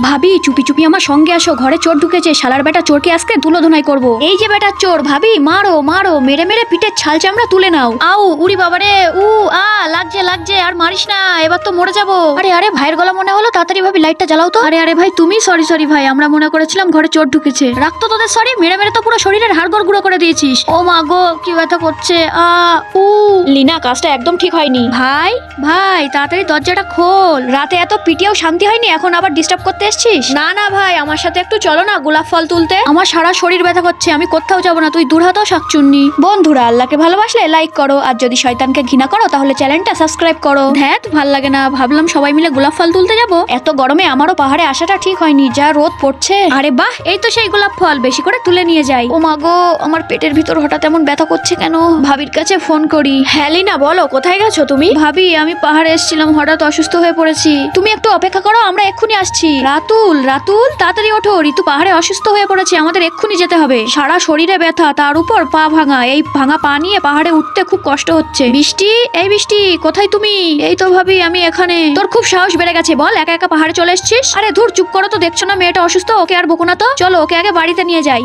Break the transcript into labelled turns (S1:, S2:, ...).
S1: ভাবি চুপি চুপি আমার সঙ্গে আসো, ঘরে চোর ঢুকেছে, শালার বেটা চোরকে আজকে ধুলোধুনাই করবো। এই যে বেটা চোর, ভাবি মারো মারো, মেরে মেরে পিঠের ছাল চামড়া তুলে নাও। আউ উড়ি বাবারে, লাগছে লাগছে, আর মারিস না, এবার তো মরে যাবো। আরে আরে ভাইয়ের গলা মনে হলো, তাড়াতাড়ি ভাবি লাইটটা জ্বালাও তো। আরে আরে ভাই তুমি, সরি সরি ভাই, আমরা মনে করেছিলাম ঘরে চোর ঢুকেছে। রাখতো তোদের সরি, মেরে মেরে তো পুরো শরীরের হাড়গোড় গুঁড়ো করে দিয়েছিস। ও মা গো কি ব্যথা করছে। লিনা কাজটা একদম ঠিক হয়নি। ভাই ভাই তাড়াতাড়ি দরজাটা খোল, রাতে এত পিটিয়েও শান্তি হয়নি, এখন আবার ডিস্টার্ব করতে এসছিস? না না ভাই, আমার সাথে একটু চলো না গোলাপ ফল তুলতে। আমার সারা শরীর ব্যথা করছে, আমি কোথাও যাবো না, তুই দূর হতো শাকচুন্নি। বন্ধুরা আল্লাহকে ভালোবাসলে লাইক করো, আর যদি শয়তানকে ঘৃণা করো তাহলে চ্যানেলটা সাবস্ক্রাইব করো। ধ্যাত ভাল লাগে না, ভাবলাম সবাই মিলে গোলাপ ফল তুলতে যাবো, এত গরমে আমারও পাহাড়ে আসাটা ঠিক হয়নি, যা রোদ পড়ছে। আরে বাহ, এই তো সেই গোলাপ ফল, বেশি করে তুলে নিয়ে যাই। ও মা গো আমার পেটের ভিতর হঠাৎ এমন ব্যথা করছে কেন? ভাবির কাছে ফোন করি। হ্যাঁ লিনা বলো, কোথায় গেছো তুমি? ভাবি আমি পাহাড়ে এসেছিলাম, হঠাৎ অসুস্থ হয়ে পড়েছি, তুমি একটু অপেক্ষা করো, আমরা এক্ষুনি আসছি। রাতুল রাতুল তাড়াতাড়ি ওঠো, ঋতু পাহাড়ে অসুস্থ হয়ে পড়েছে, আমাদের এক্ষুনি যেতে হবে। সারা শরীরে ব্যথা, তার উপর পা ভাঙা, এই ভাঙা পা নিয়ে পাহাড়ে উঠতে খুব কষ্ট হচ্ছে। বৃষ্টি, এই বৃষ্টি কোথায় তুমি? এই তো ভাবি আমি এখানে। তোর খুব সাহস বেড়ে গেছে, বল একা একা পাহাড়ে চলে এসেছিস? আরে ধুর চুপ করো তো, দেখছো না মেয়েটা অসুস্থ, ওকে আর বকো না তো, চলো ওকে আগে বাড়িতে নিয়ে যাই।